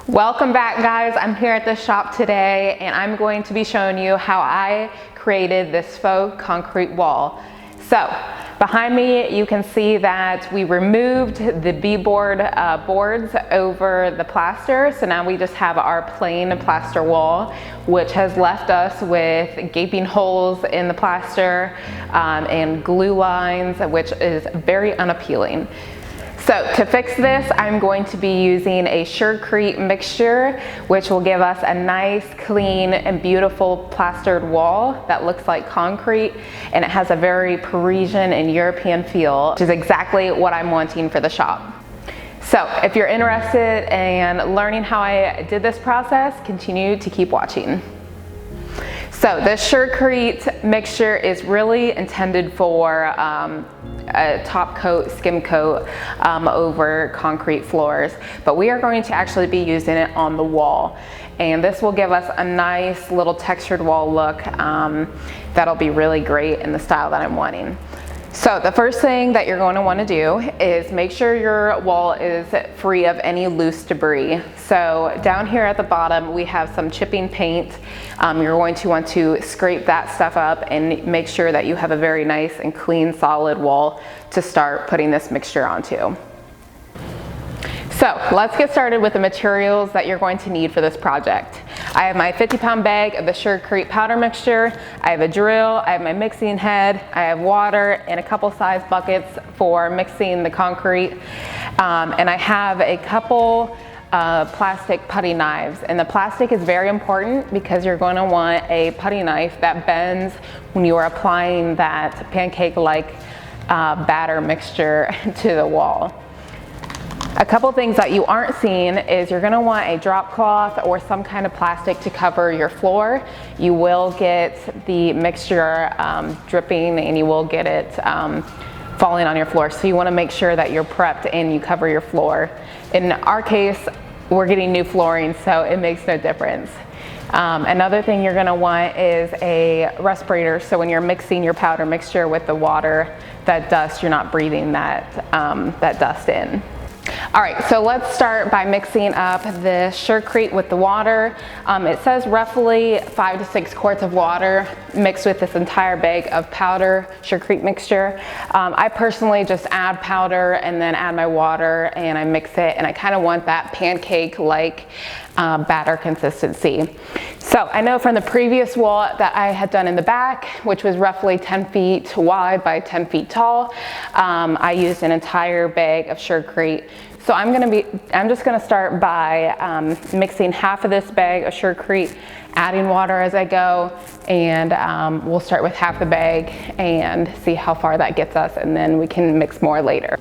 Welcome back, guys. I'm here at the shop today and I'm going to be showing you how I created this faux concrete wall. So behind me you can see that we removed the B-board boards over the plaster, so now we just have our plain plaster wall, which has left us with gaping holes in the plaster and glue lines, which is very unappealing. So to fix this, I'm going to be using a Surecrete mixture, which will give us a nice, clean, and beautiful plastered wall that looks like concrete, and it has a very Parisian and European feel, which is exactly what I'm wanting for the shop. So if you're interested in learning how I did this process, continue to keep watching. So the Surecrete mixture is really intended for a top coat, skim coat over concrete floors, but we are going to actually be using it on the wall, and this will give us a nice little textured wall look that'll be really great in the style that I'm wanting. So the first thing that you're going to want to do is make sure your wall is free of any loose debris. So down here at the bottom we have some chipping paint. You're going to want to scrape that stuff up and make sure that you have a very nice and clean solid wall to start putting this mixture onto. So let's get started with the materials that you're going to need for this project. I have my 50-pound bag of the Surecrete powder mixture, I have a drill, I have my mixing head, I have water, and a couple size buckets for mixing the concrete. And I have a couple plastic putty knives, and the plastic is very important because you're going to want a putty knife that bends when you are applying that pancake-like batter mixture to the wall. A couple things that you aren't seeing is you're going to want a drop cloth or some kind of plastic to cover your floor. You will get the mixture dripping, and you will get it falling on your floor, so you want to make sure that you're prepped and you cover your floor. In our case, we're getting new flooring, so it makes no difference. Another thing you're going to want is a respirator, so when you're mixing your powder mixture with the water, that dust, you're not breathing that dust in. All right, so let's start by mixing up the Surecrete with the water. It says roughly 5 to 6 quarts of water mixed with this entire bag of powder Surecrete mixture. I personally just add powder and then add my water and I mix it, and I kind of want that pancake-like batter consistency. So I know from the previous wall that I had done in the back, which was roughly 10 feet wide by 10 feet tall, I used an entire bag of Surecrete. So I'm just gonna start by mixing half of this bag of Surecrete, adding water as I go, and we'll start with half the bag and see how far that gets us, and then we can mix more later.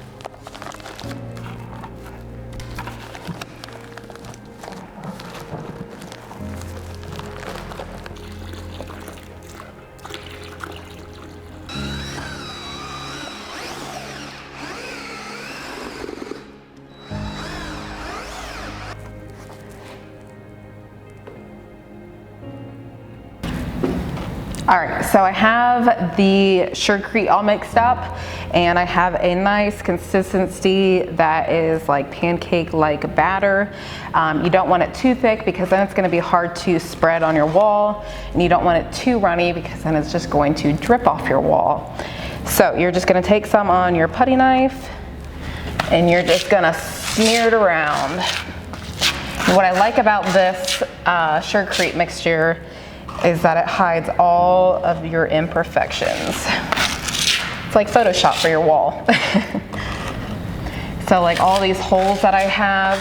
All right, so I have the Surecrete all mixed up, and I have a nice consistency that is like pancake-like batter. You don't want it too thick because then it's going to be hard to spread on your wall, and you don't want it too runny because then it's just going to drip off your wall. So you're just going to take some on your putty knife, and you're just going to smear it around. And what I like about this Surecrete mixture is that it hides all of your imperfections. It's like Photoshop for your wall. So like all these holes that I have,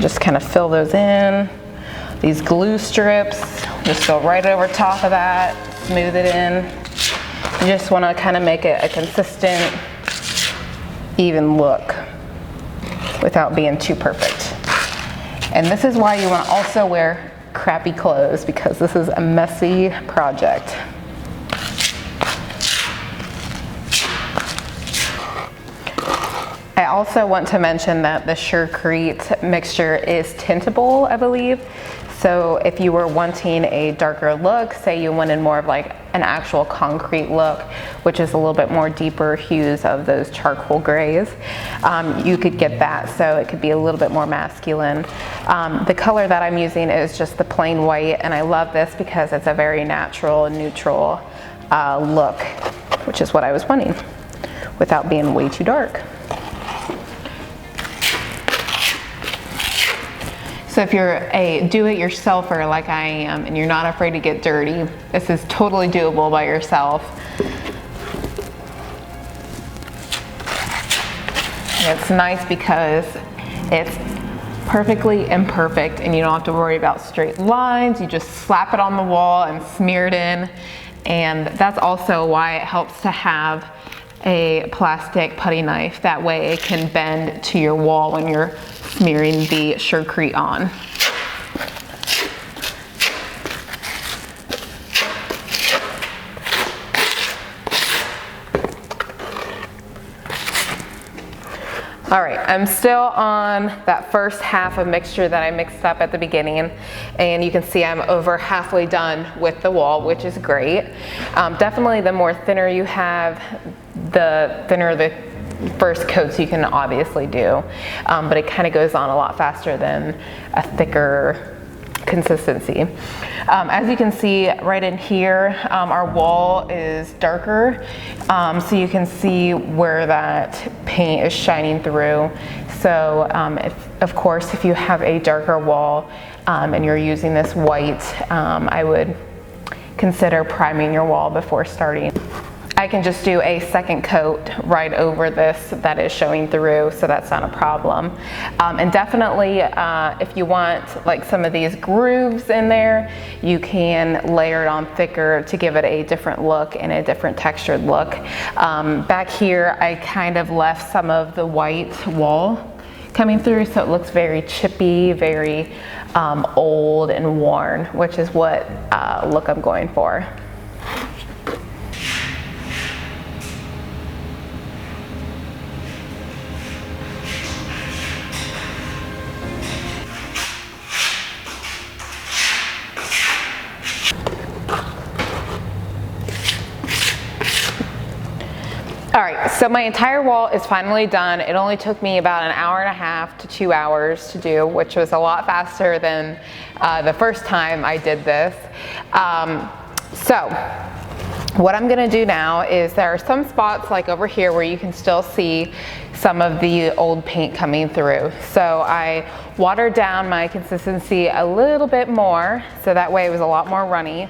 just kind of fill those in. These glue strips, just go right over top of that, smooth it in. You just want to kind of make it a consistent, even look without being too perfect. And this is why you want to also wear crappy clothes, because this is a messy project. I also want to mention that the Surecrete mixture is tintable, I believe. So if you were wanting a darker look, say you wanted more of like an actual concrete look, which is a little bit more deeper hues of those charcoal grays. You could get that, so it could be a little bit more masculine. The color that I'm using is just the plain white, and I love this because it's a very natural and neutral look, which is what I was wanting, without being way too dark. So if you're a do-it-yourselfer like I am and you're not afraid to get dirty, this is totally doable by yourself. And it's nice because it's perfectly imperfect and you don't have to worry about straight lines. You just slap it on the wall and smear it in. And that's also why it helps to have a plastic putty knife. That way it can bend to your wall when you're smearing the Surecrete on. All right, I'm still on that first half of mixture that I mixed up at the beginning, and you can see I'm over halfway done with the wall, which is great. Definitely the more thinner you have, the thinner the first coats you can obviously do, but it kind of goes on a lot faster than a thicker consistency. As you can see right in here, our wall is darker, so you can see where that paint is shining through. So of course, if you have a darker wall and you're using this white, I would consider priming your wall before starting. I can just do a second coat right over this that is showing through, so that's not a problem. And definitely, if you want like some of these grooves in there, you can layer it on thicker to give it a different look and a different textured look. Back here, I kind of left some of the white wall coming through, so it looks very chippy, very old and worn, which is what look I'm going for. All right, so my entire wall is finally done. It only took me about an hour and a half to 2 hours to do, which was a lot faster than the first time I did this. So what I'm gonna do now is there are some spots like over here where you can still see some of the old paint coming through. So I watered down my consistency a little bit more, so that way it was a lot more runny.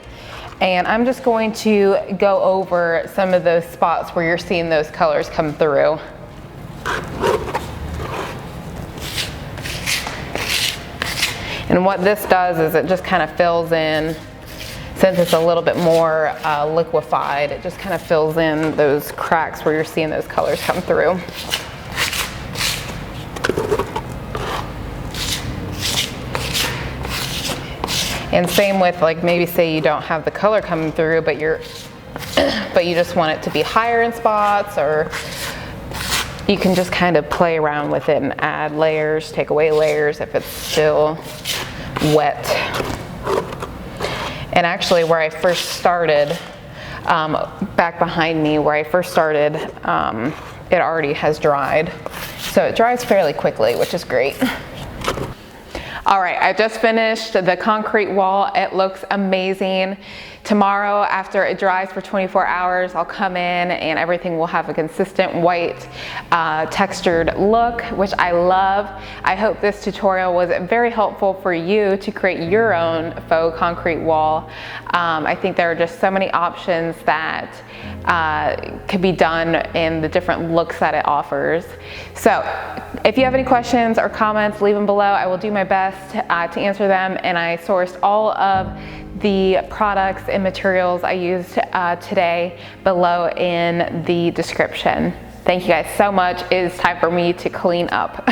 And I'm just going to go over some of those spots where you're seeing those colors come through. And what this does is it just kind of fills in, since it's a little bit more liquefied, it just kind of fills in those cracks where you're seeing those colors come through. And same with, like, maybe say you don't have the color coming through, but you just want it to be higher in spots, or you can just kind of play around with it and add layers, take away layers if it's still wet. And actually where I first started, back behind me where I first started, it already has dried. So it dries fairly quickly, which is great. All right, I just finished the concrete wall. It looks amazing. Tomorrow, after it dries for 24 hours, I'll come in and everything will have a consistent white textured look, which I love. I hope this tutorial was very helpful for you to create your own faux concrete wall. I think there are just so many options that could be done in the different looks that it offers. So if you have any questions or comments, leave them below. I will do my best to answer them, and I sourced all of the products and materials I used today below in the description. Thank you guys so much. It is time for me to clean up.